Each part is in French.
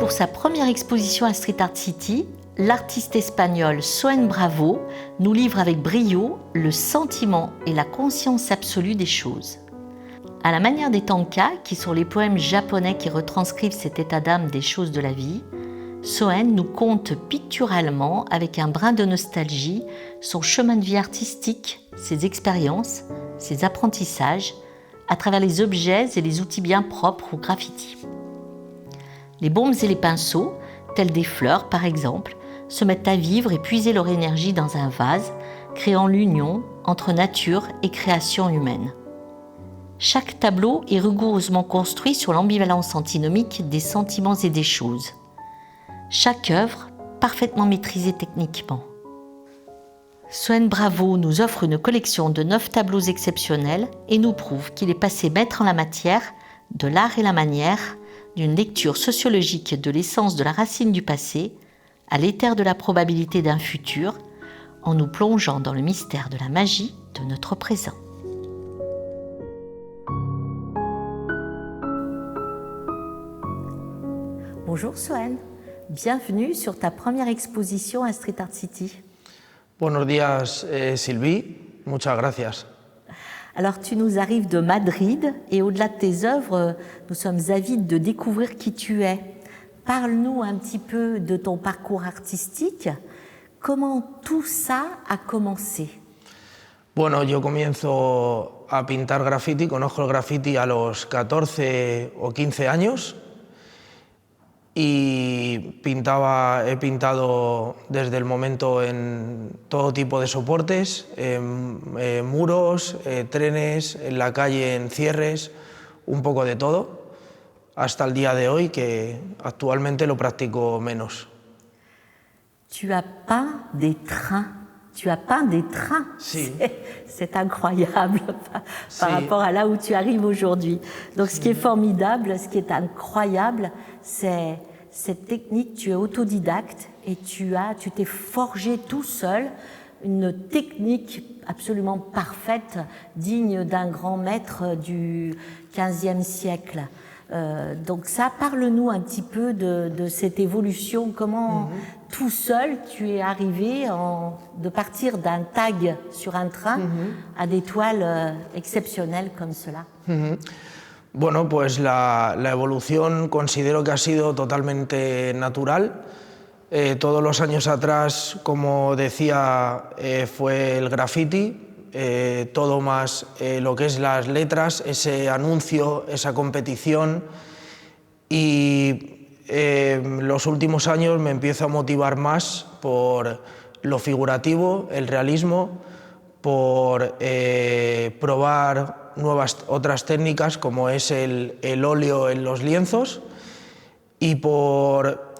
Pour sa première exposition à Street Art City, l'artiste espagnol Soen Bravo nous livre avec brio le sentiment et la conscience absolue des choses. À la manière des tanka, qui sont les poèmes japonais qui retranscrivent cet état d'âme des choses de la vie, Soen nous conte picturalement, avec un brin de nostalgie, son chemin de vie artistique, ses expériences, ses apprentissages, à travers les objets et les outils bien propres au graffiti. Les bombes et les pinceaux, tels des fleurs par exemple, se mettent à vivre et puiser leur énergie dans un vase, créant l'union entre nature et création humaine. Chaque tableau est rigoureusement construit sur l'ambivalence antinomique des sentiments et des choses. Chaque œuvre parfaitement maîtrisée techniquement. Soen Bravo nous offre une collection de 9 tableaux exceptionnels et nous prouve qu'il est passé maître en la matière de l'art et la manière, d'une lecture sociologique de l'essence de la racine du passé à l'éther de la probabilité d'un futur, en nous plongeant dans le mystère de la magie de notre présent. Bonjour Soen, bienvenue sur ta première exposition à Street Art City. Buenos días, Sylvie, muchas gracias. Alors tu nous arrives de Madrid et au-delà de tes œuvres, nous sommes avides de découvrir qui tu es. Parle-nous un petit peu de ton parcours artistique. Comment tout ça a commencé? Bueno, yo comienzo a pintar graffiti, conozco el graffiti a los 14 o 15 años y he pintado desde el momento en todo tipo de soportes, muros, trenes, en la calle, en cierres, un poco de todo, hasta el día de hoy, que actualmente lo practico menos. Tu as peint des trains. Tu as peint des trains. Sí. C'est incroyable par rapport à là où tu arrives aujourd'hui. Donc ce qui est formidable, ce qui est incroyable, c'est cette technique. Tu es autodidacte et tu t'es forgé tout seul une technique absolument parfaite, digne d'un grand maître du XVe siècle. Donc ça, parle-nous un petit peu de cette évolution, comment tout seul tu es arrivé de partir d'un tag sur un train à des toiles exceptionnelles comme cela. Bueno, pues la evolución considero que ha sido totalmente natural. Todos los años atrás, como decía, fue el graffiti. Todo más lo que es las letras, ese anuncio, esa competición, y los últimos años me empiezo a motivar más por lo figurativo, el realismo, por probar otras técnicas como es el óleo en los lienzos y por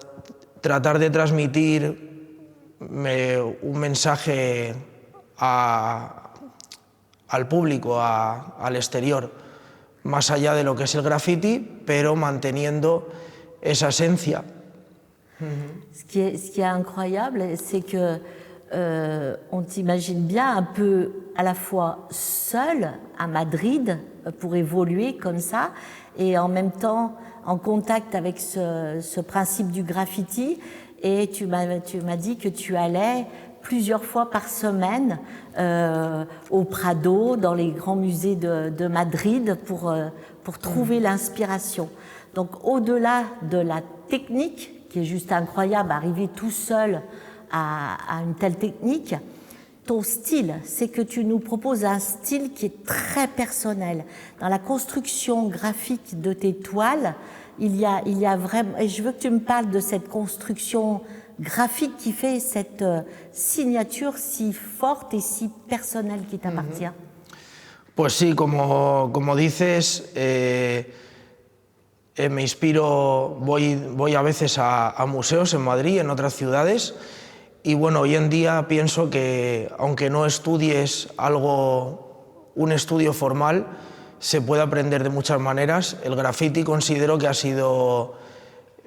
tratar de transmitir un mensaje al público, al exterior, más allá de lo que es el graffiti, pero manteniendo esa esencia. Ce qui est incroyable, c'est que on t'imagine bien un peu à la fois seul à Madrid pour évoluer comme ça, et en même temps en contact avec ce principe du graffiti. Et tu m'as dit que tu allais plusieurs fois par semaine au Prado, dans les grands musées de Madrid pour trouver l'inspiration. Donc au-delà de la technique, qui est juste incroyable, arriver tout seul à une telle technique, ton style, c'est que tu nous proposes un style qui est très personnel. Dans la construction graphique de tes toiles, il y a vraiment, et je veux que tu me parles de cette construction graphique qui fait cette signature si forte et si personnelle qui t'appartient. Pues sí, como dices, me inspiro, voy a veces a museos en Madrid, en otras ciudades, y bueno, hoy en día pienso que aunque no estudies un estudio formal, se puede aprender de muchas maneras. El graffiti considero que ha sido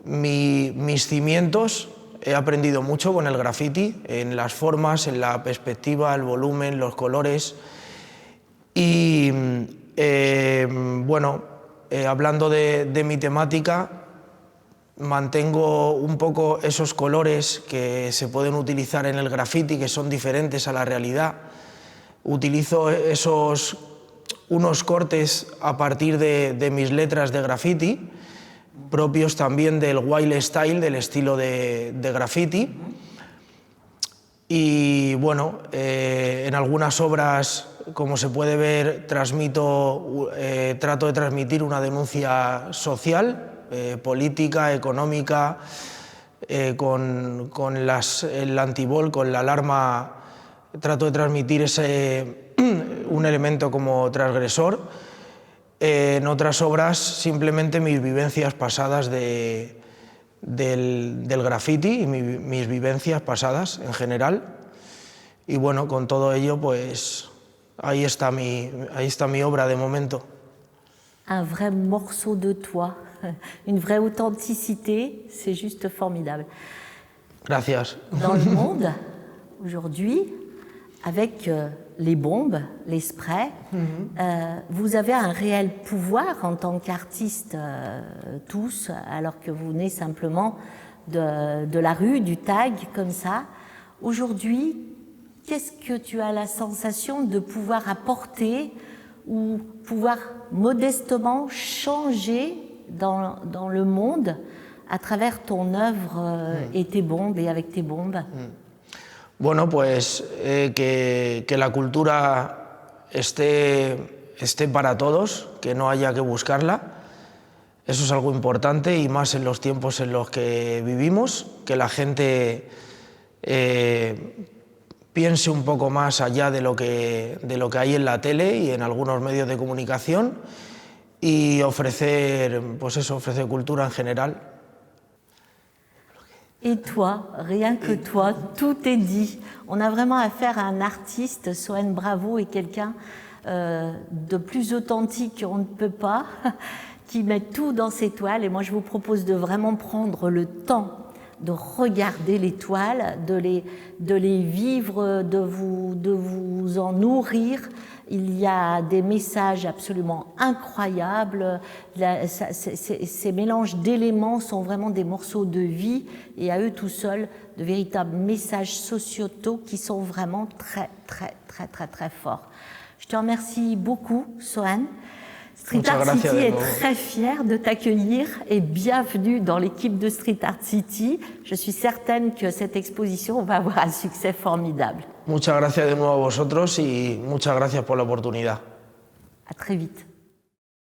mis cimientos. He aprendido mucho con el graffiti, en las formas, en la perspectiva, el volumen, los colores. Y bueno, hablando de mi temática, mantengo un poco esos colores que se pueden utilizar en el graffiti, que son diferentes a la realidad. Utilizo unos cortes a partir de mis letras de graffiti, propios también del wild style, del estilo de graffiti. Y bueno, en algunas obras, como se puede ver, trato de transmitir una denuncia social, política, económica, con el antibol, con la alarma, trato de transmitir un elemento como transgresor. En otras obras, simplemente mis vivencias pasadas del graffiti y mis vivencias pasadas en general. Y bueno, con todo ello, pues ahí está mi obra de momento. Un vrai morceau de toi, une vraie authenticité, c'est juste formidable. Gracias. Dans le monde, aujourd'hui, avec les bombes, les sprays, vous avez un réel pouvoir en tant qu'artistes tous, alors que vous venez simplement de la rue, du tag, comme ça. Aujourd'hui, qu'est-ce que tu as la sensation de pouvoir apporter ou pouvoir modestement changer dans le monde à travers ton œuvre et tes bombes et avec tes bombes? Bueno, pues que la cultura esté para todos, que no haya que buscarla. Eso es algo importante y más en los tiempos en los que vivimos, que la gente piense un poco más allá de lo que hay en la tele y en algunos medios de comunicación y ofrecer cultura en general. Et toi, rien que toi, tout est dit. On a vraiment affaire à un artiste, Sohaine Bravo est quelqu'un de plus authentique qu'on ne peut pas, qui met tout dans ses toiles. Et moi, je vous propose de vraiment prendre le temps de regarder les toiles, de les vivre, de vous en nourrir. Il y a des messages absolument incroyables. Ces mélanges d'éléments sont vraiment des morceaux de vie et à eux tout seuls de véritables messages sociétaux qui sont vraiment très, très, très, très, très forts. Je te remercie beaucoup, Sohaine. Street Art City est très fier de t'accueillir et bienvenue dans l'équipe de Street Art City. Je suis certaine que cette exposition va avoir un succès formidable. Muchas gracias de nuevo a vosotros y muchas gracias por la oportunidad. À très vite.